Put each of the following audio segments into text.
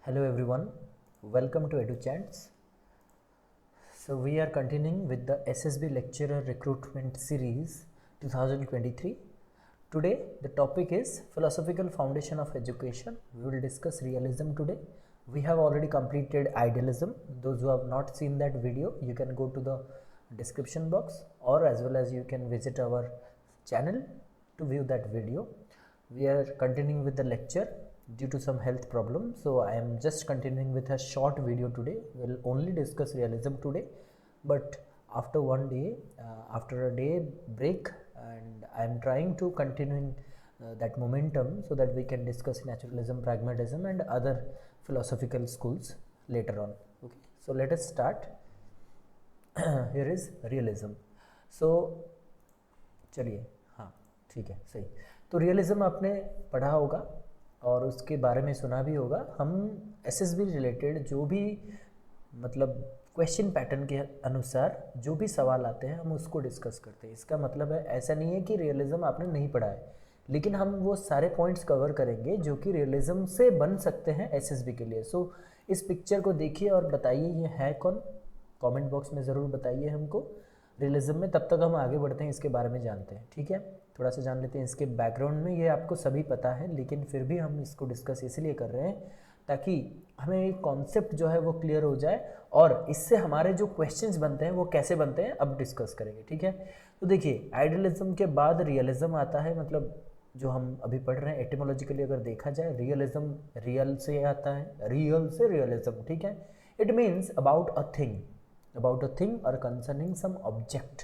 Hello everyone, welcome to EduChats. So we are continuing with the SSB Lecturer Recruitment Series 2023. Today the topic is Philosophical Foundation of Education. We will discuss realism today. We have already completed idealism. Those who have not seen that video, you can go to the description box or as well as you can visit our channel to view that video. We are continuing with the lecture due to some health problem, so I am just continuing with a short video today. We'll only discuss realism today, but after one day, after a day break, and I am trying to continuing that momentum so that we can discuss naturalism, pragmatism and other philosophical schools later on. Okay, so let us start. Here is realism. So चलिए, हाँ ठीक है, सही. तो realism आपने पढ़ा होगा और उसके बारे में सुना भी होगा. हम एसएसबी रिलेटेड जो भी मतलब क्वेश्चन पैटर्न के अनुसार जो भी सवाल आते हैं हम उसको डिस्कस करते हैं. इसका मतलब है ऐसा नहीं है कि रियलिज्म आपने नहीं पढ़ा है, लेकिन हम वो सारे पॉइंट्स कवर करेंगे जो कि रियलिज्म से बन सकते हैं एसएसबी के लिए. सो इस पिक्चर को देखिए और बताइए ये है कौन. कमेंट बॉक्स में ज़रूर बताइए हमको रियलिज्म में. तब तक हम आगे बढ़ते हैं, इसके बारे में जानते हैं. ठीक है, थोड़ा सा जान लेते हैं इसके बैकग्राउंड में. ये आपको सभी पता है, लेकिन फिर भी हम इसको डिस्कस इसलिए कर रहे हैं ताकि हमें एक कॉन्सेप्ट जो है वो क्लियर हो जाए और इससे हमारे जो क्वेश्चंस बनते हैं वो कैसे बनते हैं अब डिस्कस करेंगे. ठीक है, तो देखिए आइडियलिज्म के बाद रियलिज्म आता है. मतलब जो हम अभी पढ़ रहे हैं एटिमोलॉजिकली अगर देखा जाए, रियलिज्म रियल से आता है, रियल से रियलिज्म. ठीक है, it means about a thing और कंसर्निंग सम ऑब्जेक्ट.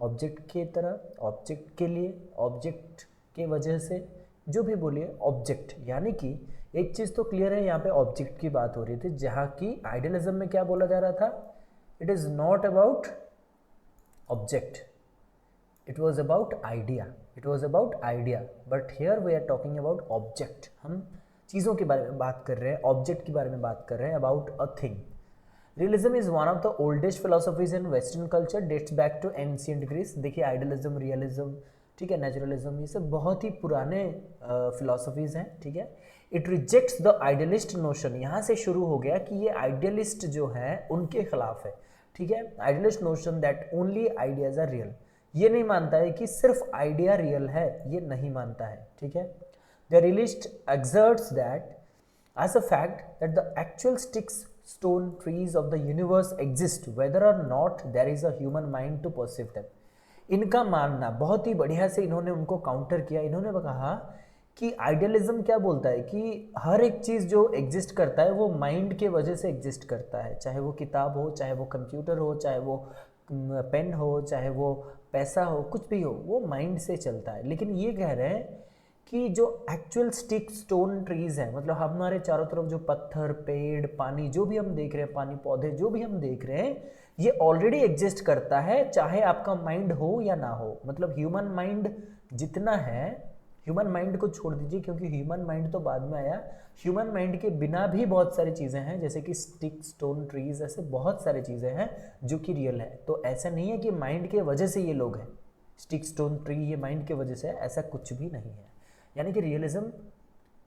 ऑब्जेक्ट के तरह, ऑब्जेक्ट के लिए, ऑब्जेक्ट के वजह से, जो भी बोलिए ऑब्जेक्ट. यानी कि एक चीज़ तो क्लियर है, यहाँ पे ऑब्जेक्ट की बात हो रही थी, जहाँ की आइडियलिज्म में क्या बोला जा रहा था, it is not about object, it was about idea. But here we are talking about object. हम चीज़ों के बारे में बात कर रहे हैं, ऑब्जेक्ट के बारे में बात कर रहे हैं, about a thing. Realism is one of the oldest philosophies in western culture, dates back to ancient Greece. देखिए आइडियलिज्म, रियलिज्म, ठीक है, नेचुरलिज्म, ये सब बहुत ही पुराने फिलोसफीज हैं. ठीक है, it rejects the idealist notion. यहाँ से शुरू हो गया कि ये आइडियलिस्ट जो है उनके खिलाफ है. ठीक है, idealist notion that only ideas are real. ये नहीं मानता है कि सिर्फ आइडिया रियल है, ये नहीं मानता है. ठीक है, the realist exerts that as a fact that the actual sticks, stone, trees of the universe exist whether or not there is a human mind to perceive them. इनका मानना बहुत ही बढ़िया से इन्होंने उनको काउंटर किया. इन्होंने कहा कि आइडियलिज्म क्या बोलता है कि हर एक चीज़ जो एग्जिस्ट करता है वो माइंड के वजह से एग्जिस्ट करता है. चाहे वो किताब हो, चाहे वो कंप्यूटर हो, चाहे वो पेन हो, चाहे वो पैसा हो, कुछ भी हो, वो माइंड से चलता है. लेकिन ये कह रहे हैं कि जो एक्चुअल स्टिक, स्टोन, ट्रीज हैं, मतलब हमारे चारों तरफ जो पत्थर, पेड़, पानी, जो भी हम देख रहे हैं, पानी, पौधे, जो भी हम देख रहे हैं, ये ऑलरेडी एग्जिस्ट करता है, चाहे आपका माइंड हो या ना हो. मतलब ह्यूमन माइंड जितना है, ह्यूमन माइंड को छोड़ दीजिए क्योंकि ह्यूमन माइंड तो बाद में आया. ह्यूमन माइंड के बिना भी बहुत सारी चीज़ें हैं, जैसे कि स्टिक, स्टोन, ट्रीज, ऐसे बहुत सारी चीज़ें हैं जो कि रियल है. तो ऐसा नहीं है कि माइंड के वजह से ये लोग हैं, स्टिक, स्टोन, ट्री ये माइंड के वजह से है, ऐसा कुछ भी नहीं है. यानी कि रियलिज्म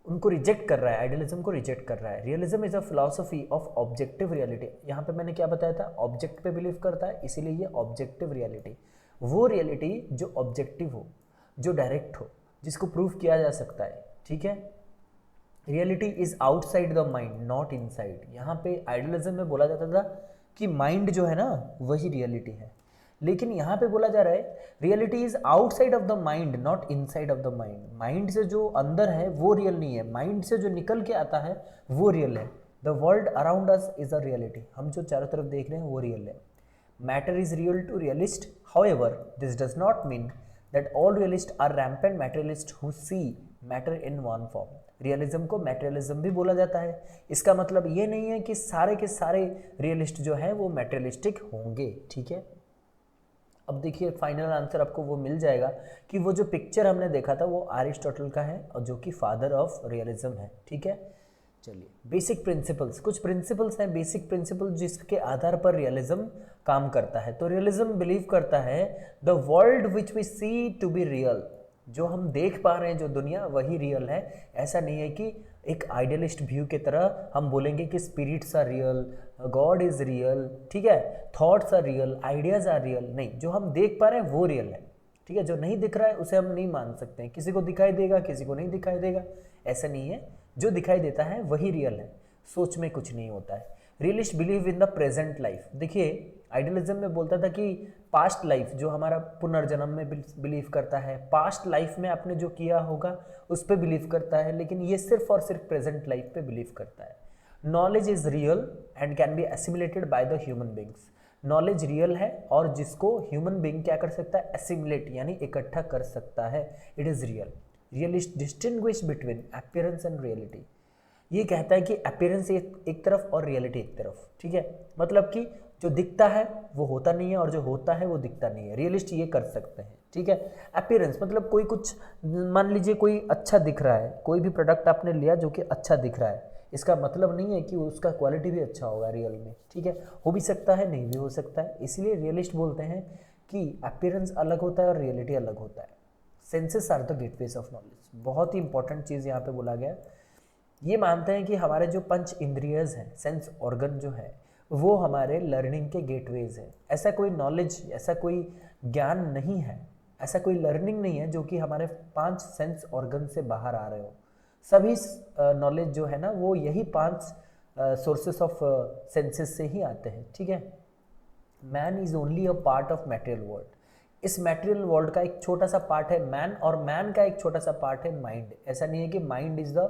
उनको रिजेक्ट कर रहा है, आइडियलिज्म को रिजेक्ट कर रहा है. Realism is a philosophy of objective reality. यहाँ पे मैंने क्या बताया था, ऑब्जेक्ट पे बिलीव करता है, इसीलिए ये ऑब्जेक्टिव रियलिटी. वो रियलिटी जो ऑब्जेक्टिव हो, जो डायरेक्ट हो, जिसको प्रूव किया जा सकता है. ठीक है, reality is outside the mind, not inside. यहाँ पे आइडियलिज्म में बोला जाता था कि माइंड जो है ना वही रियलिटी है, लेकिन यहाँ पे बोला जा रहा है reality is outside of the mind, not inside of the mind. Mind से जो अंदर है वो रियल नहीं है, माइंड से जो निकल के आता है वो रियल है. The world around us is a reality. हम जो चारों तरफ देख रहे हैं वो रियल है. Matter is real to realist, however this does not mean that all realist are rampant materialist who see matter in one form. Realism को मैटेरियलिज्म भी बोला जाता है. इसका मतलब ये नहीं है कि सारे के सारे रियलिस्ट जो है वो मैटेरियलिस्टिक होंगे. ठीक है, अब देखिए फाइनल आंसर आपको वो मिल जाएगा कि वो जो पिक्चर हमने देखा था वो अरिस्टोटल का है और जो कि फादर ऑफ रियलिज्म है. ठीक है, चलिए बेसिक प्रिंसिपल्स, कुछ प्रिंसिपल्स हैं, बेसिक प्रिंसिपल जिसके आधार पर रियलिज्म काम करता है. तो रियलिज्म बिलीव करता है the world which we see to be real. जो हम देख पा रहे हैं जो दुनिया वही रियल है. ऐसा नहीं है कि एक आइडियलिस्ट व्यू की तरह हम बोलेंगे कि spirits are real, God is real, ठीक है, thoughts are real, ideas are real. नहीं, जो हम देख पा रहे हैं वो रियल है, ठीक है, जो नहीं दिख रहा है उसे हम नहीं मान सकते हैं। किसी को दिखाई देगा, किसी को नहीं दिखाई देगा, ऐसा नहीं है। जो दिखाई देता है वही रियल है, सोच में कुछ नहीं होता है। Realist believe in the present life. देखिए आइडियलिज्म में बोलता था कि पास्ट लाइफ, जो हमारा पुनर्जन्म में बिलीव करता है, पास्ट लाइफ में आपने जो किया होगा उस पर बिलीव करता है, लेकिन ये सिर्फ और सिर्फ प्रेजेंट लाइफ पे बिलीव करता है। Knowledge is real and can be assimilated by the human beings. Knowledge real है और जिसको ह्यूमन बींग क्या कर सकता है, एसिमुलेट यानी इकट्ठा कर सकता है, it is real. Realist distinguish between appearance and reality. ये कहता है कि अपीयरेंस एक तरफ और रियलिटी एक तरफ, ठीक है, मतलब कि जो दिखता है वो होता नहीं है और जो होता है वो दिखता नहीं है। रियलिस्ट ये कर सकते हैं, ठीक है। अपीयरेंस मतलब कोई कुछ, मान लीजिए कोई अच्छा दिख रहा है, कोई भी प्रोडक्ट आपने लिया जो कि अच्छा दिख रहा है, इसका मतलब नहीं है कि उसका क्वालिटी भी अच्छा होगा रियल में, ठीक है, हो भी सकता है, नहीं भी हो सकता है। इसलिए रियलिस्ट बोलते हैं कि अपीयरेंस अलग होता है और रियलिटी अलग होता है। Senses are the gateways of knowledge. बहुत ही इंपॉर्टेंट चीज़ यहाँ पे बोला गया। ये मानते हैं कि हमारे जो पंच इंद्रियज हैं, सेंस ऑर्गन जो है, वो हमारे लर्निंग के गेटवेज है। ऐसा कोई नॉलेज, ऐसा कोई ज्ञान नहीं है, ऐसा कोई लर्निंग नहीं है जो कि हमारे 5 सेंस ऑर्गन से बाहर आ रहे हो। सभी नॉलेज जो है ना वो यही 5 सोर्सेस ऑफ सेंसेस से ही आते हैं, ठीक है। Man is only a part of material world. इस मटेरियल वर्ल्ड का एक छोटा सा पार्ट है मैन, और मैन का एक छोटा सा पार्ट है माइंड। ऐसा नहीं है कि mind is the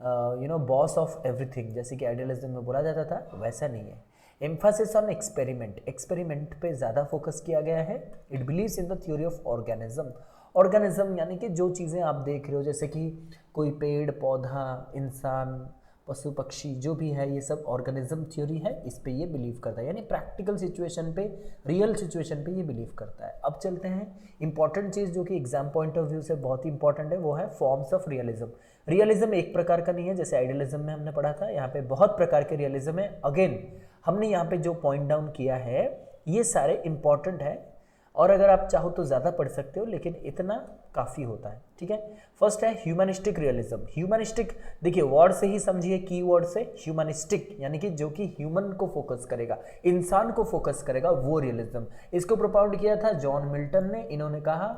boss of everything, जैसे कि आइडियलिज्म में बोला जाता था, वैसा नहीं है। Mphasis on experiment. एक्सपेरिमेंट पे ज़्यादा फोकस किया गया है। It believes in the theory of organism. Organism यानी कि जो चीज़ें आप देख रहे हो, जैसे कि कोई पेड़ पौधा, इंसान, पशु पक्षी, जो भी है, ये सब ऑर्गेनिज्म थ्योरी है, इस पे ये बिलीव करता है, यानी प्रैक्टिकल सिचुएशन पे, रियल सिचुएशन पे ये बिलीव करता है। अब चलते हैं इंपॉर्टेंट चीज़ जो कि एग्जाम पॉइंट ऑफ व्यू से बहुत ही इंपॉर्टेंट है, वो है फॉर्म्स ऑफ रियलिज्म। रियलिज्म एक प्रकार का नहीं है जैसे आइडियलिज्म में हमने पढ़ा था, यहाँ पे बहुत प्रकार के रियलिज्म है। अगेन हमने यहाँ पे जो पॉइंट डाउन किया है ये सारे इंपॉर्टेंट है, और अगर आप चाहो तो ज़्यादा पढ़ सकते हो, लेकिन इतना काफ़ी होता है, ठीक है। फर्स्ट है ह्यूमनिस्टिक रियलिज्म। ह्यूमनिस्टिक देखिए वर्ड से ही समझिए, की वर्ड से, ह्यूमनिस्टिक यानी कि जो कि ह्यूमन को फोकस करेगा, इंसान को फोकस करेगा, वो रियलिज्म। इसको प्रोपाउंड किया था जॉन मिल्टन ने। इन्होंने कहा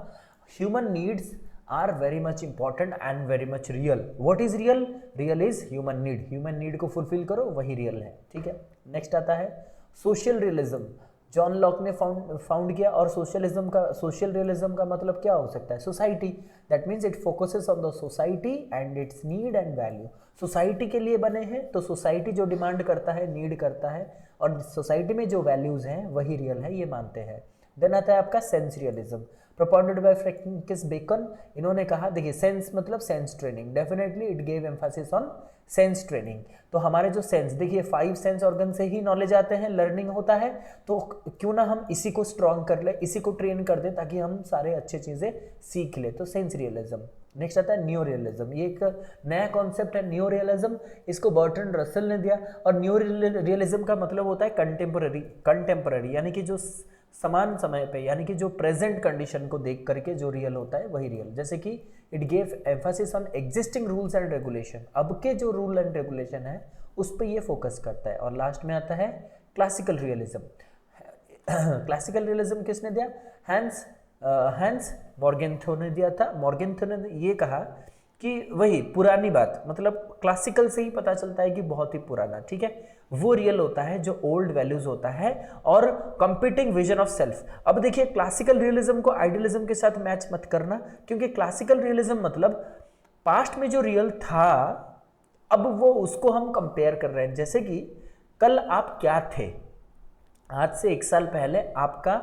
human needs are very much important and very much real. What is real? Real is human need. Human need को फुलफिल करो, वही रियल है, ठीक है। नेक्स्ट आता है सोशल रियलिज्म। जॉन लॉक ने फाउंड किया, और सोशल रियलिज्म का मतलब क्या हो सकता है? Society. That means it focuses on the society and it's need and value. Society के लिए बने हैं तो सोसाइटी जो डिमांड करता है, नीड करता है, और सोसाइटी में जो वैल्यूज हैं वही रियल है, ये मानते हैं। देन आता है आपका sense realism, propounded by Francis Bacon. इन्होंने कहा, देखिए सेंस मतलब sense training, definitely it gave emphasis on sense training. तो हमारे जो सेंस, देखिए 5 सेंस ऑर्गन से ही नॉलेज आते हैं, लर्निंग होता है, तो क्यों ना हम इसी को स्ट्रॉन्ग कर ले, इसी को ट्रेन कर दे, ताकि हम सारे अच्छे चीज़ें सीख ले। तो सेंस रियलिज्म। नेक्स्ट आता है न्यू रियलिज्म। ये एक नया कॉन्सेप्ट है न्यू रियलिज्म, इसको बर्ट्रैंड रसेल ने दिया। और न्यू रियलिज्म का मतलब होता है कंटेम्पररी, यानी कि जो समान समय पे, यानी कि जो प्रेजेंट कंडीशन को देख करके जो रियल होता है वही रियल। जैसे कि it gave emphasis on existing rules and regulation, अब के जो रूल एंड रेगुलेशन है उस पर ये फोकस करता है। और लास्ट में आता है क्लासिकल रियलिज्म। क्लासिकल रियलिज्म किसने दिया? हैंस मॉर्गेंथो ने दिया था। मॉर्गेंथो ने ये कहा कि वही पुरानी बात, मतलब क्लासिकल से ही पता चलता है कि बहुत ही पुराना, ठीक है, वो रियल होता है जो ओल्ड वैल्यूज होता है, और कंपीटिंग विजन ऑफ सेल्फ। अब देखिए क्लासिकल रियलिज्म को आइडियलिज्म के साथ मैच मत करना, क्योंकि क्लासिकल रियलिज्म मतलब पास्ट में जो रियल था अब वो उसको हम कंपेयर कर रहे हैं। जैसे कि कल आप क्या थे, आज से 1 साल पहले आपका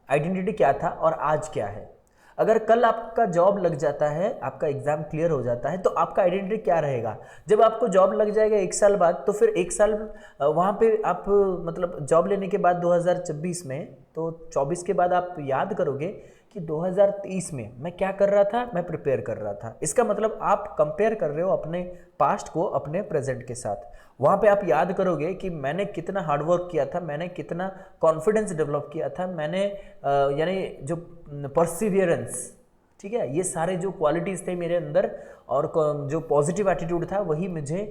आइडेंटिटी क्या था और आज क्या है। अगर कल आपका जॉब लग जाता है, आपका एग्जाम क्लियर हो जाता है, तो आपका आइडेंटिटी क्या रहेगा? जब आपको जॉब लग जाएगा 1 साल बाद, तो फिर 1 साल वहाँ पे आप मतलब जॉब लेने के बाद 2026 में, तो 24 के बाद आप याद करोगे कि 2023 में मैं क्या कर रहा था, मैं प्रिपेयर कर रहा था। इसका मतलब आप कंपेयर कर रहे हो अपने पास्ट को अपने प्रेजेंट के साथ। वहाँ पे आप याद करोगे कि मैंने कितना हार्डवर्क किया था, मैंने कितना कॉन्फिडेंस डेवलप किया था, मैंने यानी जो परसिवियरेंस, ठीक है। ये सारे जो क्वालिटीज़ थे मेरे अंदर और जो पॉजिटिव एटीट्यूड था वही मुझे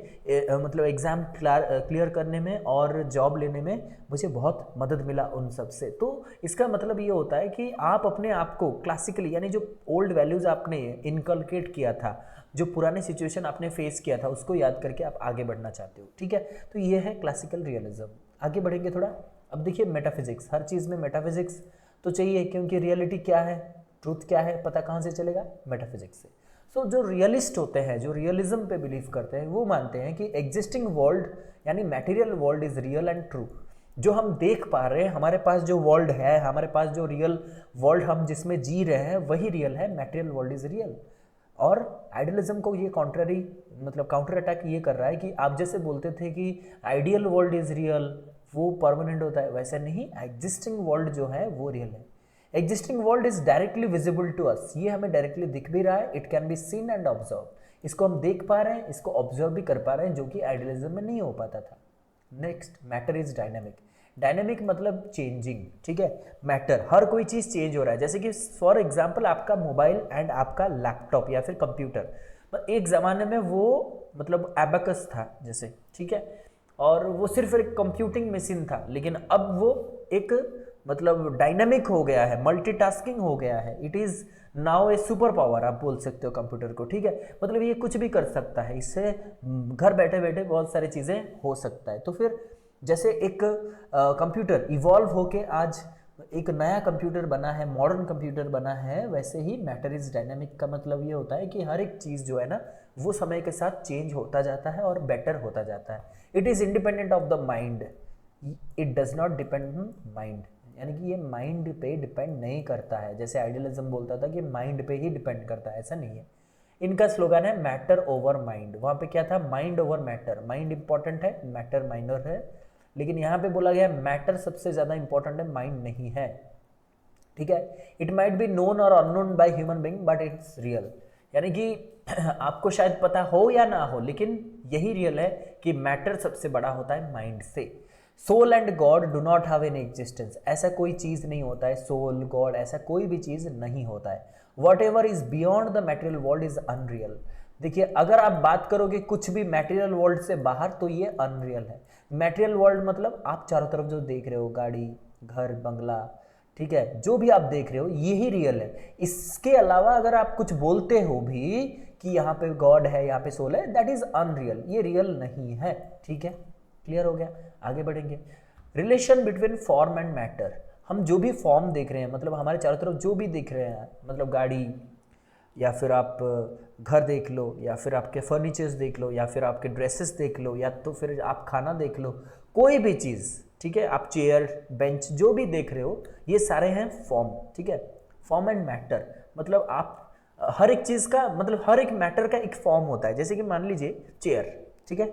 मतलब एग्ज़ाम क्लियर करने में और जॉब लेने में मुझे बहुत मदद मिला उन सब से। तो इसका मतलब ये होता है कि आप अपने आप को क्लासिकली, यानी जो ओल्ड वैल्यूज़ आपने इनकलकेट किया था, जो पुराने सिचुएशन आपने फेस किया था, उसको याद करके आप आगे बढ़ना चाहते हो, ठीक है। तो ये है क्लासिकल रियलिज्म। आगे बढ़ेंगे थोड़ा। अब देखिए मेटाफिजिक्स, हर चीज़ में मेटाफिजिक्स तो चाहिए, क्योंकि रियलिटी क्या है, ट्रूथ क्या है, पता कहाँ से चलेगा, मेटाफिजिक्स से। सो जो रियलिस्ट होते हैं, जो रियलिज्म पे बिलीव करते हैं, वो मानते हैं कि एग्जिस्टिंग वर्ल्ड यानी material world is real and true. जो हम देख पा रहे हैं, हमारे पास जो वर्ल्ड है, हमारे पास जो रियल वर्ल्ड हम जिसमें जी रहे हैं वही रियल है, मटेरियल वर्ल्ड इज रियल। और आइडियलिज्म को ये कॉन्ट्ररी मतलब काउंटर अटैक ये कर रहा है कि आप जैसे बोलते थे कि आइडियल वर्ल्ड इज रियल, वो परमानेंट होता है, वैसा नहीं, एग्जिस्टिंग वर्ल्ड जो है वो रियल है। Existing world is directly visible to us, ये हमें डायरेक्टली दिख भी रहा है, it can be seen and observe, इसको हम देख पा रहे हैं, इसको ऑब्जर्व भी कर पा रहे हैं, जो कि आइडियलिज्म में नहीं हो पाता था। Next, matter is dynamic. Dynamic मतलब चेंजिंग, ठीक है। मैटर, हर कोई चीज़ चेंज हो रहा है, जैसे कि फॉर एग्जाम्पल आपका मोबाइल एंड आपका लैपटॉप या फिर कंप्यूटर, एक ज़माने में वो मतलब एबेकस था जैसे, ठीक है, और वो सिर्फ एक कंप्यूटिंग मशीन था, लेकिन अब वो एक मतलब डायनामिक हो गया है, मल्टीटास्किंग हो गया है, it is now A super power, आप बोल सकते हो कंप्यूटर को, ठीक है। मतलब ये कुछ भी कर सकता है, इससे घर बैठे बैठे बहुत सारी चीज़ें हो सकता है। तो फिर जैसे एक कंप्यूटर इवॉल्व होके आज एक नया कंप्यूटर बना है, मॉडर्न कंप्यूटर बना है, वैसे ही मैटर इज डायनामिक का मतलब ये होता है कि हर एक चीज़ जो है ना वो समय के साथ चेंज होता जाता है और बेटर होता जाता है। It is independent of the mind, it does not depend on mind, यानी कि ये माइंड पे डिपेंड नहीं करता है, जैसे आइडियलिज्म बोलता था कि माइंड पे ही डिपेंड करता है, ऐसा नहीं है। इनका स्लोगन है मैटर ओवर माइंड। वहाँ पे क्या था, mind over matter, mind important है, मैटर माइनर है, लेकिन यहाँ पे बोला गया मैटर सबसे ज़्यादा इंपॉर्टेंट है, माइंड नहीं है, ठीक है। इट माइट बी नोन और unknown by human being but it's real, यानी कि आपको शायद पता हो या ना हो, लेकिन यही रियल है कि मैटर सबसे बड़ा होता है माइंड से। Soul and God do not have any existence, ऐसा कोई चीज़ नहीं होता है, सोल गॉड ऐसा कोई भी चीज़ नहीं होता है। What ever is beyond the material world is unreal. देखिए अगर आप बात करोगे कुछ भी मटेरियल वर्ल्ड से बाहर तो ये अनरियल है। मटेरियल वर्ल्ड मतलब आप चारों तरफ जो देख रहे हो, गाड़ी, घर, बंगला, ठीक है, जो भी आप देख रहे हो यही रियल है। इसके अलावा अगर आप कुछ बोलते हो भी कि यहाँ पे गॉड है, यहाँ पे सोल है, दैट इज अनरियल, ये रियल नहीं है, ठीक है। क्लियर हो गया, आगे बढ़ेंगे। Relation between form and matter, हम जो भी फॉर्म देख रहे हैं, मतलब हमारे चारों तरफ जो भी देख रहे हैं, मतलब गाड़ी या फिर आप घर देख लो या फिर आपके फर्नीचर्स देख लो या फिर आपके ड्रेसेस देख लो या तो फिर आप खाना देख लो, कोई भी चीज़, ठीक है, आप चेयर, बेंच जो भी देख रहे हो, ये सारे हैं फॉर्म, ठीक है। फॉर्म एंड मैटर मतलब आप हर एक चीज़ का मतलब हर एक मैटर का एक फॉर्म होता है। जैसे कि मान लीजिए चेयर, ठीक है,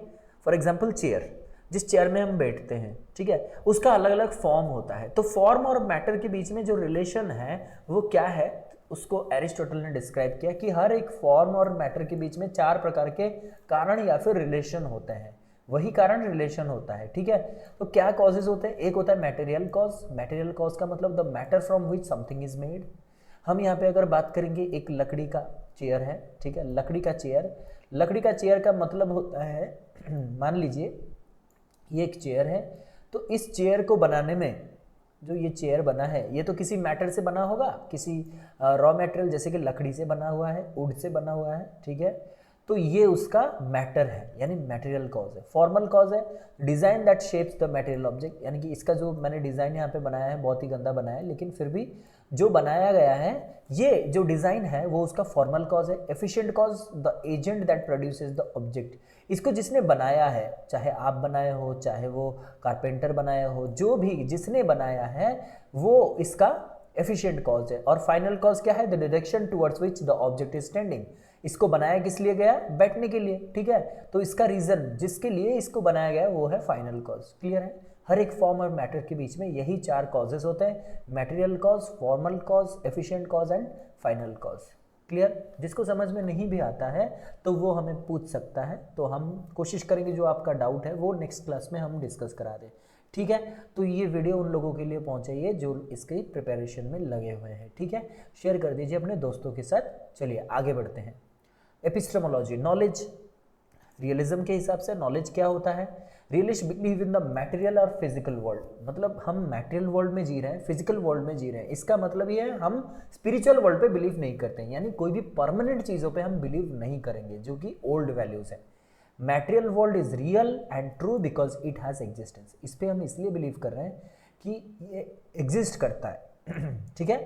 फॉर एग्जाम्पल चेयर, जिस चेयर में हम बैठते हैं, ठीक है, उसका अलग अलग फॉर्म होता है। तो फॉर्म और मैटर के बीच में जो रिलेशन है वो क्या है, उसको एरिस्टोटल ने डिस्क्राइब किया कि हर एक फॉर्म और मैटर के बीच में 4 प्रकार के कारण या फिर रिलेशन होते हैं, वही कारण रिलेशन होता है, ठीक है। तो क्या कॉजेज होते हैं, एक होता है मटेरियल कॉज। मटेरियल कॉज का मतलब the matter from which something is made. हम यहाँ पे अगर बात करेंगे, एक लकड़ी का चेयर है, ठीक है, लकड़ी का चेयर, लकड़ी का चेयर का मतलब होता है मान लीजिए ये एक चेयर है, तो इस चेयर को बनाने में जो ये चेयर बना है ये तो किसी मैटर से बना होगा, किसी रॉ मटेरियल जैसे कि लकड़ी से बना हुआ है, वुड से बना हुआ है, ठीक है। तो ये उसका मैटर है, यानी मटेरियल कॉज है। फॉर्मल कॉज है design that shapes the material object, यानी कि इसका जो मैंने डिज़ाइन यहाँ पे बनाया है बहुत ही गंदा बनाया है, लेकिन फिर भी जो बनाया गया है ये जो डिज़ाइन है वो उसका फॉर्मल कॉज है। Efficient cause the agent that produces the object, इसको जिसने बनाया है, चाहे आप बनाए हो चाहे वो कारपेंटर बनाया हो, जो भी जिसने बनाया है वो इसका एफिशिएंट कॉज है। और फाइनल कॉज क्या है, the direction towards which the object is tending, इसको बनाया किस लिए गया, बैठने के लिए, ठीक है। तो इसका रीजन जिसके लिए इसको बनाया गया वो है फाइनल कॉज। क्लियर है, हर एक फॉर्म और मैटर के बीच में यही 4 कॉजेज होते हैं, material cause, formal cause, efficient cause and final cause. Clear, जिसको समझ में नहीं भी आता है तो वो हमें पूछ सकता है, तो हम कोशिश करेंगे जो आपका डाउट है वो नेक्स्ट क्लास में हम डिस्कस करा दें, ठीक है। तो ये वीडियो उन लोगों के लिए पहुंचाइए जो इसके प्रिपरेशन में लगे हुए हैं, ठीक है। शेयर कर दीजिए अपने दोस्तों के साथ। चलिए आगे बढ़ते हैं। Epistemology, knowledge. रियलिज्म के हिसाब से नॉलेज क्या होता है? Realist believe in the material और फिजिकल वर्ल्ड, मतलब हम मैटेरियल वर्ल्ड में जी रहे हैं, फिजिकल वर्ल्ड में जी रहे हैं। इसका मतलब ये है हम स्पिरिचुअल वर्ल्ड पे बिलीव नहीं करते हैं, यानी कोई भी परमानेंट चीज़ों पे हम बिलीव नहीं करेंगे, जो कि ओल्ड वैल्यूज़ है। Material world is real and true because it has existence. इस पर हम इसलिए बिलीव कर रहे हैं कि ये एग्जिस्ट करता है, ठीक है।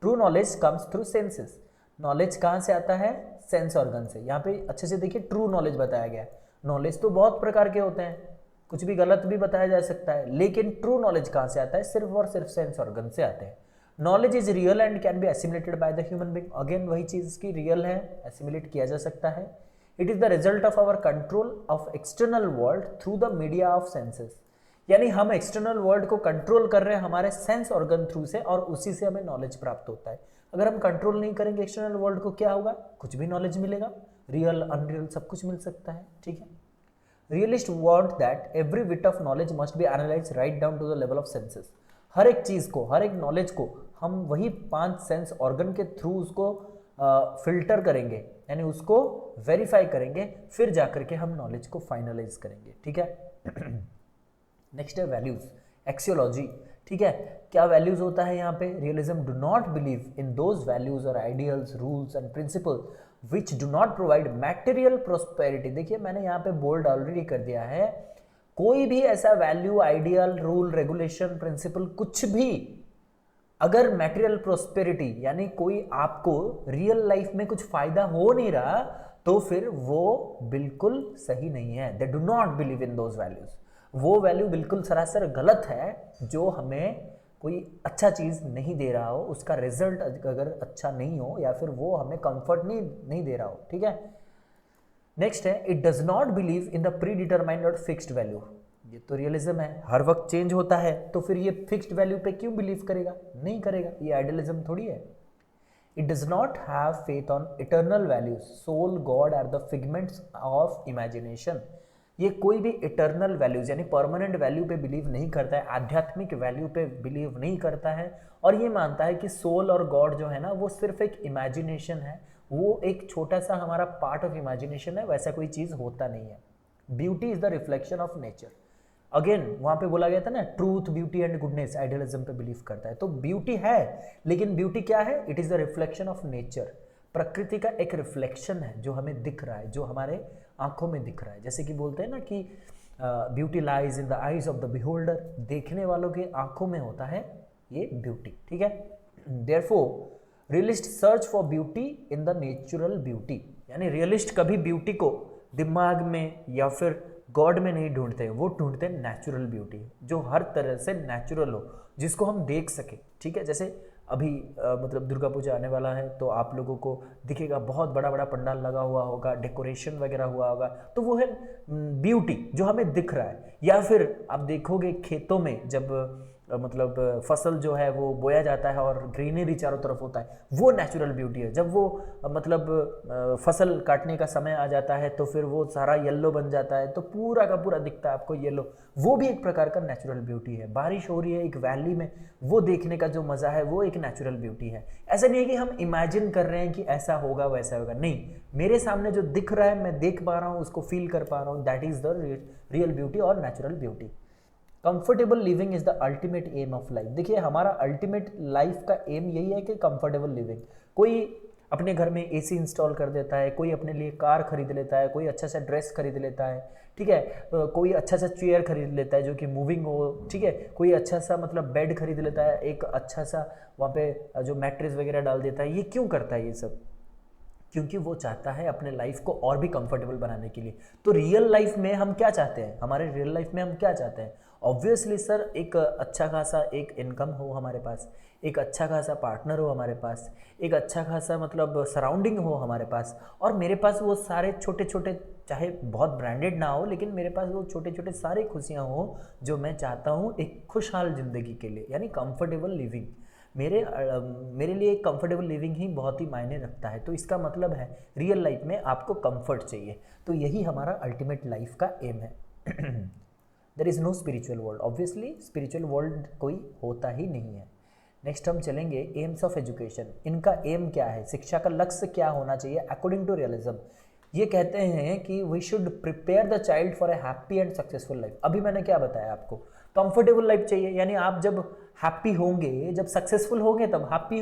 True knowledge comes through senses. Knowledge कहाँ से आता है? सेंस ऑर्गन से। यहाँ पे अच्छे से देखिए, ट्रू नॉलेज बताया गया है। नॉलेज तो बहुत प्रकार के होते हैं, कुछ भी गलत भी बताया जा सकता है, लेकिन ट्रू नॉलेज कहाँ से आता है? सिर्फ और सिर्फ सेंस ऑर्गन से आते हैं। Knowledge is real and can be assimilated by the human being. Again वही चीज़ की रियल है, एसिमुलेट किया जा सकता है। It is the result of our control of external world through the media of senses. यानी हम एक्सटर्नल वर्ल्ड को कंट्रोल कर रहे हैं हमारे सेंस ऑर्गन थ्रू से, और उसी से हमें नॉलेज प्राप्त होता है। अगर हम कंट्रोल नहीं करेंगे एक्सटर्नल वर्ल्ड को, क्या होगा? कुछ भी नॉलेज मिलेगा, रियल अनरियल सब कुछ मिल सकता है, ठीक है। Realist want that every bit of knowledge must be analyse right down to the level of senses. हर एक चीज़ को, हर एक नॉलेज को हम वही 5 सेंस ऑर्गन के थ्रू उसको फिल्टर करेंगे, यानी उसको वेरीफाई करेंगे, फिर जाकर के हम नॉलेज को फाइनलाइज करेंगे, ठीक है। नेक्स्ट है वैल्यूज, एक्सियोलॉजी, ठीक है। क्या वैल्यूज होता है यहाँ पे? Realism do not believe in those values और ideals, rules and principle which do not provide material prosperity. देखिए मैंने यहाँ पे बोल्ड ऑलरेडी कर दिया है, कोई भी ऐसा value, ideal, rule, regulation, principle, कुछ भी अगर मैटेरियल प्रोस्पेरिटी यानी कोई आपको रियल लाइफ में कुछ फायदा हो नहीं रहा, तो फिर वो बिल्कुल सही नहीं है। They do not believe in those values. वो वैल्यू बिल्कुल सरासर गलत है, जो हमें कोई अच्छा चीज़ नहीं दे रहा हो, उसका रिजल्ट अगर अच्छा नहीं हो, या फिर वो हमें कंफर्ट नहीं दे रहा हो, ठीक है। नेक्स्ट है it does not believe in the pre determined और फिक्स्ड वैल्यू। ये तो रियलिज्म है, हर वक्त चेंज होता है, तो फिर ये फिक्स्ड वैल्यू पे क्यों बिलीव करेगा? नहीं करेगा, ये आइडियलिज्म थोड़ी है। It does not have faith on eternal values, soul, God are the figments of imagination. ये कोई भी इटर्नल वैल्यूज यानी परमानेंट वैल्यू पे बिलीव नहीं करता है, आध्यात्मिक वैल्यू पे बिलीव नहीं करता है, और ये मानता है कि सोल और गॉड जो है ना, वो सिर्फ एक इमेजिनेशन है, वो एक छोटा सा हमारा पार्ट ऑफ इमेजिनेशन है, वैसा कोई चीज़ होता नहीं है। Beauty is the reflection of nature. Again वहाँ पे बोला गया था ना, truth, beauty and goodness, idealism पे बिलीव करता है। तो ब्यूटी है, लेकिन ब्यूटी क्या है? It is the reflection of nature. प्रकृति का एक रिफ्लेक्शन है जो हमें दिख रहा है, जो हमारे आंखों में दिख रहा है। जैसे कि बोलते हैं ना कि beauty lies in the eyes of the beholder, देखने वालों के आंखों में होता है ये ब्यूटी, ठीक है। Therefore realist search for beauty in the natural beauty, यानी रियलिस्ट कभी ब्यूटी को दिमाग में या फिर गॉड में नहीं ढूंढते हैं, वो ढूंढते हैं नेचुरल ब्यूटी, जो हर तरह से नेचुरल हो, जिसको हम देख सके, ठीक है। जैसे अभी मतलब दुर्गा पूजा आने वाला है, तो आप लोगों को दिखेगा बहुत बड़ा बड़ा पंडाल लगा हुआ होगा, डेकोरेशन वगैरह हुआ होगा, तो वो है ब्यूटी जो हमें दिख रहा है। या फिर आप देखोगे खेतों में जब मतलब फसल जो है वो बोया जाता है और ग्रीनरी चारों तरफ होता है, वो नेचुरल ब्यूटी है। जब वो मतलब फसल काटने का समय आ जाता है, तो फिर वो सारा येलो बन जाता है, तो पूरा का पूरा दिखता है आपको येलो, वो भी एक प्रकार का नेचुरल ब्यूटी है। बारिश हो रही है एक वैली में, वो देखने का जो मज़ा है वो एक नेचुरल ब्यूटी है। ऐसा नहीं है कि हम इमेजिन कर रहे हैं कि ऐसा होगा वैसा होगा, नहीं, मेरे सामने जो दिख रहा है मैं देख पा रहा हूँ, उसको फील कर पा रहा हूँ, that is the real beauty और natural beauty. Comfortable living is the ultimate aim of life. देखिए हमारा अल्टीमेट लाइफ का एम यही है कि कंफर्टेबल लिविंग। कोई अपने घर में एसी इंस्टॉल कर देता है, कोई अपने लिए कार खरीद लेता है, कोई अच्छा सा ड्रेस खरीद लेता है, ठीक है, कोई अच्छा सा चेयर खरीद लेता है जो कि मूविंग हो, ठीक है, कोई अच्छा सा मतलब बेड खरीद लेता है, एक अच्छा सा वहाँ पे जो मैट्रेस वगैरह डाल देता है। ये क्यों करता है ये सब? क्योंकि वो चाहता है अपने लाइफ को और भी कंफर्टेबल बनाने के लिए। तो रियल लाइफ में हम क्या चाहते हैं? हमारे रियल लाइफ में हम क्या चाहते हैं? ऑब्वियसली सर, एक अच्छा खासा एक इनकम हो हमारे पास, एक अच्छा खासा पार्टनर हो हमारे पास, एक अच्छा खासा मतलब सराउंडिंग हो हमारे पास, और मेरे पास वो सारे छोटे छोटे, चाहे बहुत ब्रांडेड ना हो, लेकिन मेरे पास वो छोटे छोटे सारी खुशियाँ हो जो मैं चाहता हूँ एक खुशहाल ज़िंदगी के लिए, यानी कंफर्टेबल लिविंग। मेरे लिए एक कंफर्टेबल लिविंग ही बहुत ही मायने रखता है। तो इसका मतलब है रियल लाइफ में आपको कंफर्ट चाहिए, तो यही हमारा अल्टीमेट लाइफ का एम है। There is no spiritual world, obviously spiritual world कोई होता ही नहीं है। नेक्स्ट हम चलेंगे एम्स ऑफ एजुकेशन, इनका एम क्या है, शिक्षा का लक्ष्य क्या होना चाहिए अकॉर्डिंग टू रियलिज्म। ये कहते हैं कि we should prepare the child for a happy and successful life. अभी मैंने क्या बताया आपको, कंफर्टेबल लाइफ चाहिए, यानी आप जब हैप्पी होंगे, जब सक्सेसफुल होंगे तब हैप्पी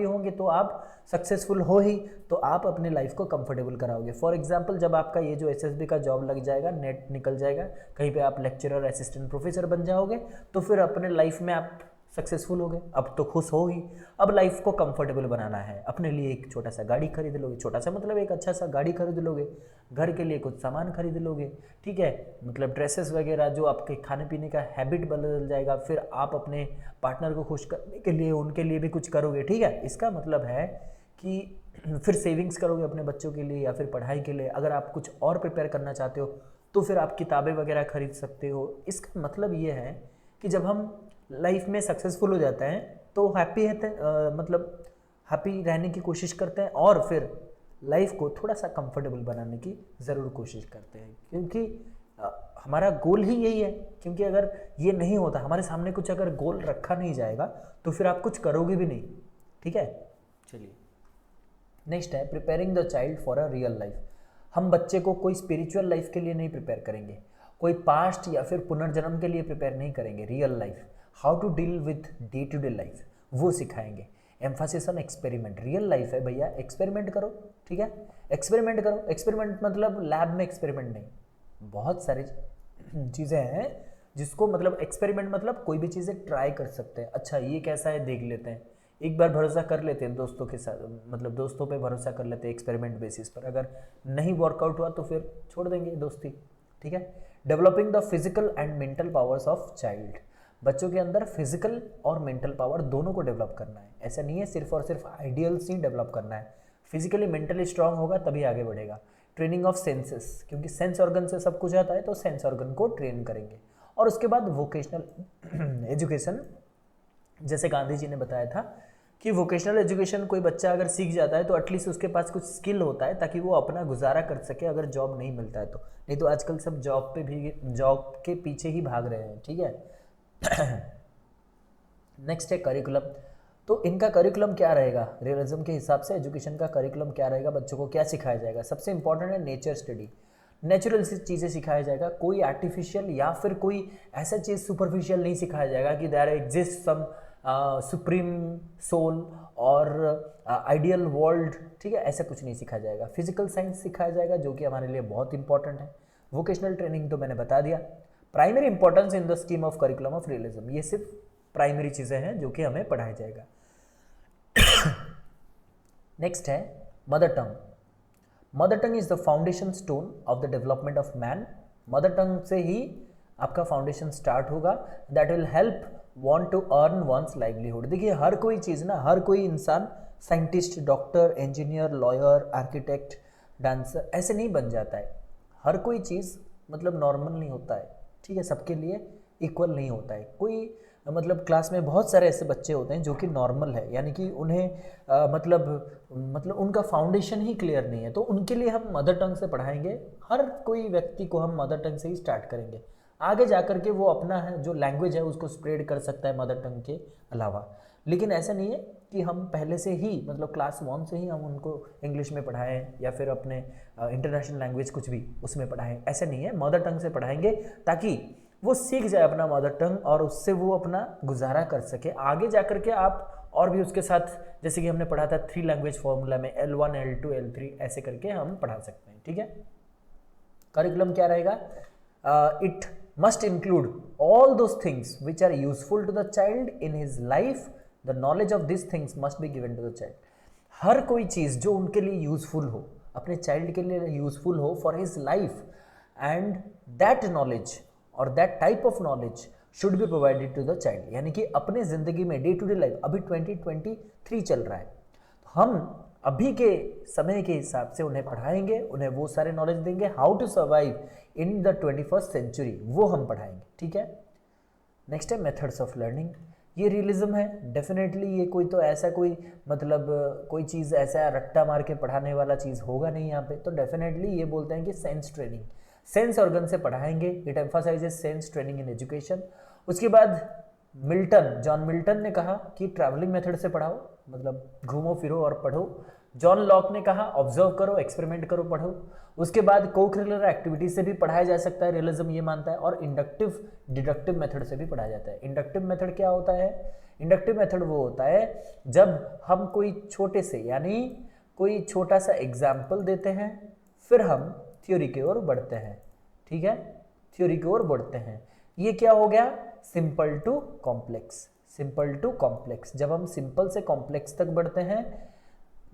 होंगे तो आप सक्सेसफुल हो ही, तो आप अपने लाइफ को कंफर्टेबल कराओगे। फॉर एग्जांपल जब आपका ये जो एसएसबी का जॉब लग जाएगा, नेट निकल जाएगा, कहीं पे आप लेक्चरर असिस्टेंट प्रोफेसर बन जाओगे, तो फिर अपने लाइफ में आप सक्सेसफुल हो गए, अब तो खुश हो ही। अब लाइफ को कंफर्टेबल बनाना है, अपने लिए एक छोटा सा गाड़ी खरीद लोगे, छोटा सा मतलब एक अच्छा सा गाड़ी खरीद लोगे, घर के लिए कुछ सामान खरीद लोगे, ठीक है, मतलब ड्रेसेस वगैरह, जो आपके खाने पीने का हैबिट बदल जाएगा, फिर आप अपने पार्टनर को खुश करने के लिए उनके लिए भी कुछ करोगे, ठीक है। इसका मतलब है कि फिर सेविंग्स करोगे अपने बच्चों के लिए या फिर पढ़ाई के लिए। अगर आप कुछ और प्रिपेयर करना चाहते हो तो फिर आप किताबें वगैरह खरीद सकते हो। इसका मतलब ये है कि जब हम लाइफ में सक्सेसफुल हो जाते हैं तो हैप्पी मतलब हैप्पी रहने की कोशिश करते हैं और फिर लाइफ को थोड़ा सा कंफर्टेबल बनाने की ज़रूर कोशिश करते हैं, क्योंकि हमारा गोल ही यही है। क्योंकि अगर ये नहीं होता, हमारे सामने कुछ अगर गोल रखा नहीं जाएगा तो फिर आप कुछ करोगे भी नहीं, ठीक है। चलिए नेक्स्ट है preparing the child for a real life. हम बच्चे को कोई स्पिरिचुअल लाइफ के लिए नहीं प्रिपेयर करेंगे, कोई पास्ट या फिर पुनर्जन्म के लिए प्रिपेयर नहीं करेंगे। Real life, how to deal with day to day life, वो सिखाएंगे। Emphasis on experiment, real life है भैया, एक्सपेरिमेंट करो, ठीक है, एक्सपेरिमेंट करो। एक्सपेरिमेंट मतलब लैब में एक्सपेरिमेंट नहीं, बहुत सारी चीज़ें हैं जिसको मतलब एक्सपेरिमेंट मतलब कोई भी चीज़ें ट्राई कर सकते हैं। अच्छा ये कैसा है देख लेते हैं, एक बार भरोसा कर लेते हैं दोस्तों के साथ, मतलब दोस्तों पे भरोसा कर लेते हैं एक्सपेरिमेंट बेसिस पर, अगर नहीं वर्कआउट हुआ तो फिर छोड़ देंगे दोस्ती, ठीक है। Developing the physical and mental powers of child, बच्चों के अंदर फिजिकल और मेंटल पावर दोनों को डेवलप करना है। ऐसा नहीं है सिर्फ और सिर्फ आइडियल्स ही डेवलप करना है, फिजिकली मेंटली स्ट्रांग होगा तभी आगे बढ़ेगा। ट्रेनिंग ऑफ सेंसेस, क्योंकि सेंस ऑर्गन से सब कुछ आता है तो सेंस ऑर्गन को ट्रेन करेंगे। और उसके बाद वोकेशनल एजुकेशन, जैसे गांधी जी ने बताया था कि वोकेशनल एजुकेशन कोई बच्चा अगर सीख जाता है तो एटलीस्ट उसके पास कुछ स्किल होता है ताकि वो अपना गुजारा कर सके अगर जॉब नहीं मिलता है तो। नहीं तो आजकल सब जॉब पे भी, जॉब के पीछे ही भाग रहे हैं, ठीक है। नेक्स्ट है करिकुलम, तो इनका करिकुलम क्या रहेगा रियलिज्म के हिसाब से, एजुकेशन का करिकुलम क्या रहेगा, बच्चों को क्या सिखाया जाएगा। सबसे इंपॉर्टेंट है नेचर स्टडी, नेचुरल चीज़ें सिखाया जाएगा, कोई आर्टिफिशियल या फिर कोई ऐसा चीज़ सुपरफिशियल नहीं सिखाया जाएगा कि there exist some supreme soul और आइडियल वर्ल्ड, ठीक है, ऐसा कुछ नहीं सिखाया जाएगा। फिजिकल साइंस सिखाया जाएगा जो कि हमारे लिए बहुत इंपॉर्टेंट है। वोकेशनल ट्रेनिंग तो मैंने बता दिया। Primary importance in the scheme of curriculum of realism, ये सिर्फ प्राइमरी चीज़ें हैं जो कि हमें पढ़ाया जाएगा। नेक्स्ट है mother tongue, mother tongue is the foundation stone of the development of man. Mother tongue से ही आपका फाउंडेशन स्टार्ट होगा, that will help want to earn one's livelihood. देखिए हर कोई चीज़ ना, हर कोई इंसान scientist, doctor, engineer, lawyer, architect, dancer ऐसे नहीं बन जाता है। हर कोई चीज़ मतलब नॉर्मल नहीं होता है, ठीक है, सबके लिए इक्वल नहीं होता है। कोई मतलब क्लास में बहुत सारे ऐसे बच्चे होते हैं जो कि नॉर्मल है, यानी कि उन्हें मतलब उनका फाउंडेशन ही क्लियर नहीं है, तो उनके लिए हम मदर टंग से पढ़ाएंगे। हर कोई व्यक्ति को हम मदर टंग से ही स्टार्ट करेंगे, आगे जा कर के वो अपना है जो लैंग्वेज है उसको स्प्रेड कर सकता है मदर टंग के अलावा। लेकिन ऐसा नहीं है कि हम पहले से ही मतलब क्लास 1 से ही हम उनको इंग्लिश में पढ़ाएं या फिर अपने इंटरनेशनल लैंग्वेज कुछ भी उसमें पढ़ाएं, ऐसा नहीं है। मदर टंग से पढ़ाएंगे ताकि वो सीख जाए अपना मदर टंग और उससे वो अपना गुजारा कर सके। आगे जा कर के आप और भी उसके साथ, जैसे कि हमने पढ़ा था 3 लैंग्वेज फॉर्मूला में, L1, L2, L3 ऐसे करके हम पढ़ा सकते हैं, ठीक है। करिकुलम क्या रहेगा, it must include all those things which are useful to the child in his life. The knowledge of these things must be given to the child. हर कोई चीज़ जो उनके लिए यूजफुल हो, अपने चाइल्ड के लिए यूजफुल हो for his life, and that knowledge और that type of knowledge should be provided to the child. यानी कि अपने ज़िंदगी में डे टू डे लाइफ, अभी 2023 चल रहा है, तो हम अभी के समय के हिसाब से उन्हें पढ़ाएंगे, उन्हें वो सारे नॉलेज देंगे। How to survive in the 21st century वो हम पढ़ाएंगे, ठीक है। नेक्स्ट है मेथड्स ऑफ लर्निंग, ये रियलिज्म है डेफिनेटली। ये कोई तो ऐसा कोई मतलब कोई चीज़ ऐसा रट्टा मार के पढ़ाने वाला चीज़ होगा नहीं यहाँ पे, तो डेफिनेटली ये बोलते हैं कि सेंस ट्रेनिंग। सेंस ऑर्गन से पढ़ाएंगे, it emphasises sense training in education. उसके बाद जॉन मिल्टन ने कहा कि ट्रैवलिंग मेथड से पढ़ाओ, मतलब घूमो फिरो और पढ़ो। जॉन लॉक ने कहा ऑब्जर्व करो, एक्सपेरिमेंट करो, पढ़ो। उसके बाद को-करिकुलर एक्टिविटी से भी पढ़ाया जा सकता है, रियलिज्म ये मानता है, और इंडक्टिव डिडक्टिव मेथड से भी पढ़ाया जाता है। इंडक्टिव मेथड क्या होता है? इंडक्टिव मेथड वो होता है जब हम कोई छोटे से, यानी कोई छोटा सा एग्जाम्पल देते हैं, फिर हम थ्योरी की ओर बढ़ते हैं। ठीक है, थ्योरी की ओर बढ़ते हैं। ये क्या हो गया? Simple to complex. Simple to complex, जब हम सिंपल से कॉम्प्लेक्स तक बढ़ते हैं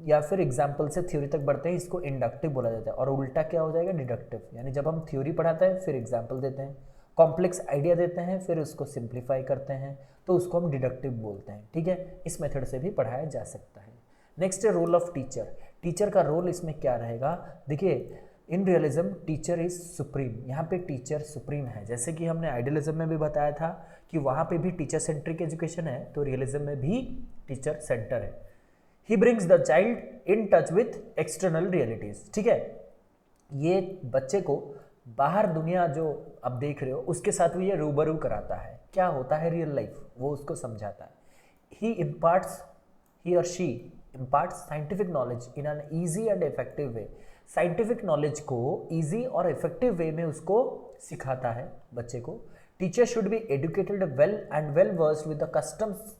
या फिर एग्जाम्पल से थ्योरी तक बढ़ते हैं, इसको इंडक्टिव बोला जाता है। और उल्टा क्या हो जाएगा? डिडक्टिव। यानी जब हम थ्योरी पढ़ाते हैं फिर एग्जाम्पल देते हैं, कॉम्प्लेक्स आइडिया देते हैं, फिर उसको सिंप्लीफाई करते हैं, तो उसको हम डिडक्टिव बोलते हैं। ठीक है, इस मेथड से भी पढ़ाया जा सकता है। नेक्स्ट है रोल ऑफ टीचर। टीचर का रोल इसमें क्या रहेगा? देखिए, इन रियलिज्म टीचर इज सुप्रीम। यहाँ पे टीचर सुप्रीम है। जैसे कि हमने आइडियलिज्म में भी बताया था कि वहाँ पे भी टीचर सेंट्रिक एजुकेशन है, तो रियलिज्म में भी टीचर सेंटर है। He brings the child in touch with external realities. ठीक है, ये बच्चे को बाहर दुनिया जो अब देख रहे हो उसके साथ भी ये रूबरू कराता है। क्या होता है रियल लाइफ, वो उसको समझाता है। ही और she imparts scientific knowledge in an easy and effective way। Scientific knowledge को इजी और इफेक्टिव वे में उसको सिखाता है बच्चे को। Teacher should be educated well versed with the customs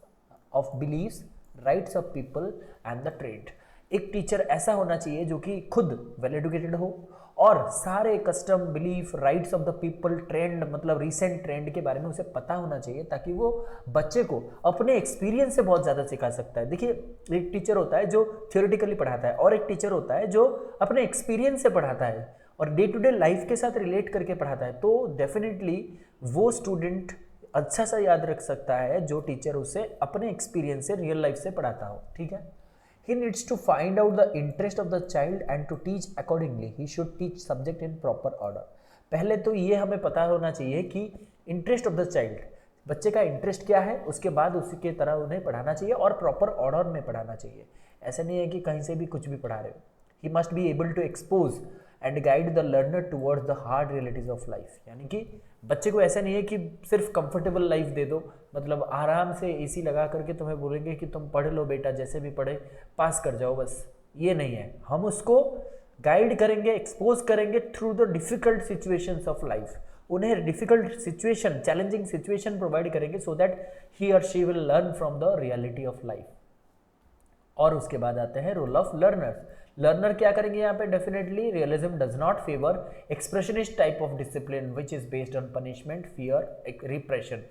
of believes, rites of people and the trade. एक teacher ऐसा होना चाहिए जो कि खुद वेल एडुकेटेड हो और सारे custom, belief, rights of the people, trend, मतलब रीसेंट ट्रेंड के बारे में उसे पता होना चाहिए, ताकि वो बच्चे को अपने एक्सपीरियंस से बहुत ज़्यादा सिखा सकता है। देखिए, एक टीचर होता है जो थियोरेटिकली पढ़ाता है और एक टीचर होता है जो अपने एक्सपीरियंस से पढ़ाता है और डे टू डे लाइफ के साथ रिलेट करके पढ़ाता है। तो डेफिनेटली वो स्टूडेंट अच्छा सा याद रख सकता है जो टीचर उसे अपने एक्सपीरियंस से, रियल लाइफ से पढ़ाता हो। ठीक है, he needs to find out the interest of the child and to teach accordingly। he should teach subject in proper order। पहले तो ये हमें पता होना चाहिए कि इंटरेस्ट ऑफ द चाइल्ड, बच्चे का इंटरेस्ट क्या है, उसके बाद उसी के तरह उन्हें पढ़ाना चाहिए और प्रॉपर ऑर्डर में पढ़ाना चाहिए। ऐसा नहीं है कि कहीं से भी कुछ भी पढ़ा रहे हो। He must be able to expose and guide the learner towards the hard realities of life. यानी कि बच्चे को ऐसा नहीं है कि सिर्फ कंफर्टेबल लाइफ दे दो, मतलब आराम से एसी लगा करके तुम्हें बोलेंगे कि तुम पढ़ लो बेटा, जैसे भी पढ़े पास कर जाओ, बस ये नहीं है। हम उसको गाइड करेंगे, एक्सपोज करेंगे through the difficult situations of life. उन्हें difficult situation, challenging situation provide करेंगे सो दैट ही और she will learn from the reality of life. और उसके बाद आते हैं रोल ऑफ लर्नर्स। लर्नर क्या करेंगे यहाँ पे? Definitely realism does not favour expressionist type of discipline which is based on punishment, fear, repression,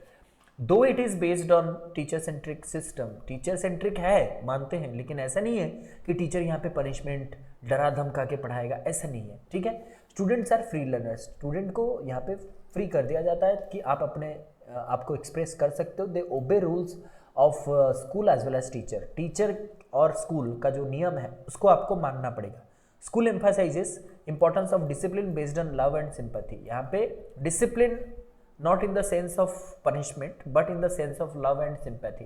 though it is based on teacher centric system. Teacher centric है, मानते हैं, लेकिन ऐसा नहीं है कि टीचर यहाँ पे पनिशमेंट, डरा धमका के पढ़ाएगा, ऐसा नहीं है। ठीक है, students are free learners. Student को यहाँ पे फ्री कर दिया जाता है कि आप अपने आपको एक्सप्रेस कर सकते हो। They obey rules of school as well as teacher. Teacher और स्कूल का जो नियम है उसको आपको मानना पड़ेगा। School emphasises importance of discipline based on love and sympathy. यहाँ पे discipline not in the sense of punishment but in the sense of love and sympathy.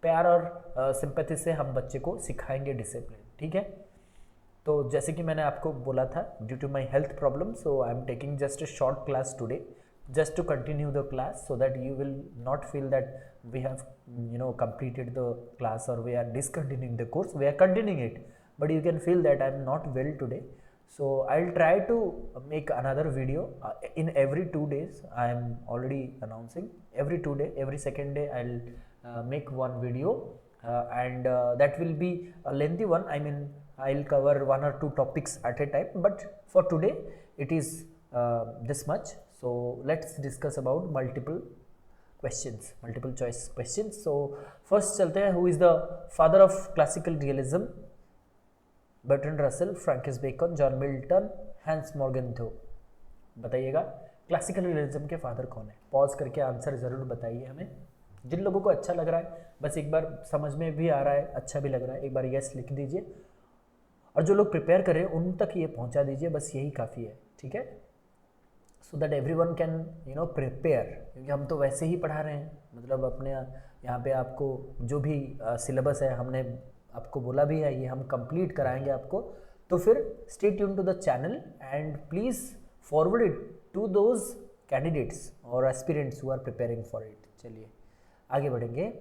प्यार और सिंपैथी से हम बच्चे को सिखाएंगे डिसिप्लिन। ठीक है, तो जैसे कि मैंने आपको बोला था, due to my health problem, so I am taking just a short class today just to continue the class so that you will not feel that we have completed the class or we are discontinuing the course. We are continuing it, but you can feel that I am not well today, so I'll try to make another video in every 2 days. I am already announcing every 2 day, every second day I'll make one video, and that will be a lengthy one. I mean, I'll cover 1 or 2 topics at a time, but for today it is this much. So let's discuss about multiple choice questions. So first चलते हैं, who is the father of classical realism? Bertrand Russell, Francis Bacon, John Milton, Hans Morgenthau. बताइएगा classical realism के father कौन है? Pause करके answer ज़रूर बताइए हमें। जिन लोगों को अच्छा लग रहा है, बस एक बार समझ में भी आ रहा है, अच्छा भी लग रहा है, एक बार यस लिख दीजिए, और जो लोग प्रिपेयर कर रहे हैं उन तक ये पहुंचा दीजिए, बस यही काफ़ी है। ठीक है, so that everyone can prepare, क्योंकि हम तो वैसे ही पढ़ा रहे हैं, मतलब अपने यहाँ पे आपको जो भी सिलेबस है हमने आपको बोला भी है, ये हम कंप्लीट कराएंगे आपको। तो फिर stay tune to the channel and please forward it to those candidates और aspirants who are preparing for it. चलिए आगे बढ़ेंगे।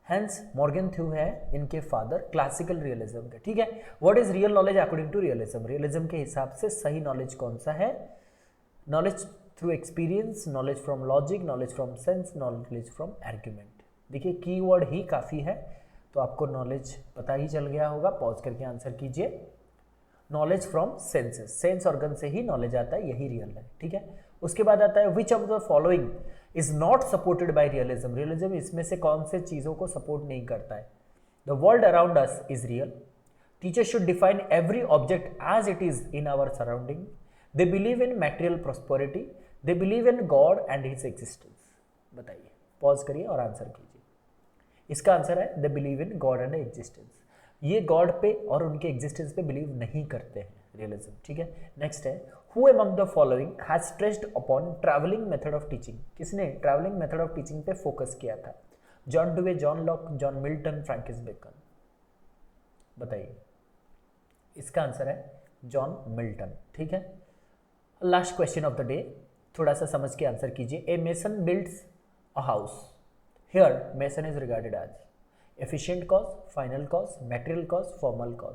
हेंस मॉर्गेनथ्यू है इनके फादर क्लासिकल रियलिज्म के। ठीक है, what is real knowledge according to realism? Realism के हिसाब से सही नॉलेज कौन सा है? Knowledge through experience, knowledge from logic, knowledge from sense, knowledge from argument. देखिए कीवर्ड ही काफ़ी है, तो आपको नॉलेज पता ही चल गया होगा। पॉज करके आंसर कीजिए। Knowledge from senses, sense organ से ही नॉलेज आता है, यही रियल है। ठीक है, उसके बाद आता है which of the following is not supported by realism? Realism इसमें से कौन से चीज़ों को सपोर्ट नहीं करता है? The world around us is real, teacher should define every object as it is in our surrounding, they believe in material prosperity, they believe in God and his existence. बताइए, पॉज करिए और answer कीजिए। इसका answer है they believe in God and existence. ये God पे और उनके एग्जिस्टेंस पे बिलीव नहीं करते हैं रियलिज्म। ठीक है, नेक्स्ट है who among the following has stressed upon travelling method of teaching? किसने ट्रैवलिंग मेथड ऑफ टीचिंग पे फोकस किया था? John Dewey, John Locke, John Milton, Francis Bacon. बताइए, इसका आंसर है जॉन मिल्टन। ठीक है, last question of the day, थोड़ा सा समझ के आंसर कीजिए। A mason builds a house, here mason is regarded as efficient cause, final cause, material cause, formal cause.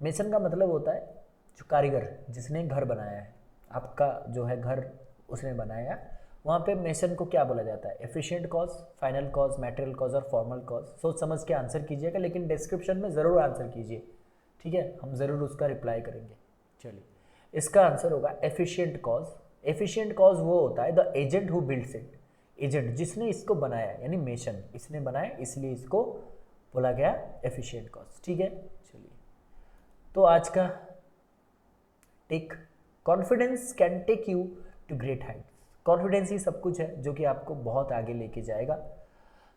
Mason का मतलब होता है जो कारीगर जिसने घर बनाया है, आपका जो है घर उसने बनाया, वहाँ पे मेसन को क्या बोला जाता है? Efficient cause, final cause, material cause और फॉर्मल कॉज। सोच समझ के आंसर कीजिएगा, लेकिन डिस्क्रिप्शन में ज़रूर आंसर कीजिए। ठीक है, हम ज़रूर उसका रिप्लाई करेंगे। चलिए, इसका आंसर होगा एफिशिएंट कॉज। एफिशिएंट कॉज वो होता है the agent who builds it, agent जिसने इसको बनाया, यानी मेसन इसने बनाया, इसलिए इसको बोला गया एफिशिएंट कॉज। ठीक है, चलिए तो आज का take confidence can take you to great heights. Confidence ही सब कुछ है जो कि आपको बहुत आगे लेके जाएगा।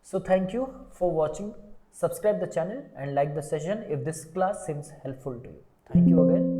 So thank you for watching, subscribe the channel and like the session if this class seems helpful to you. Thank you again.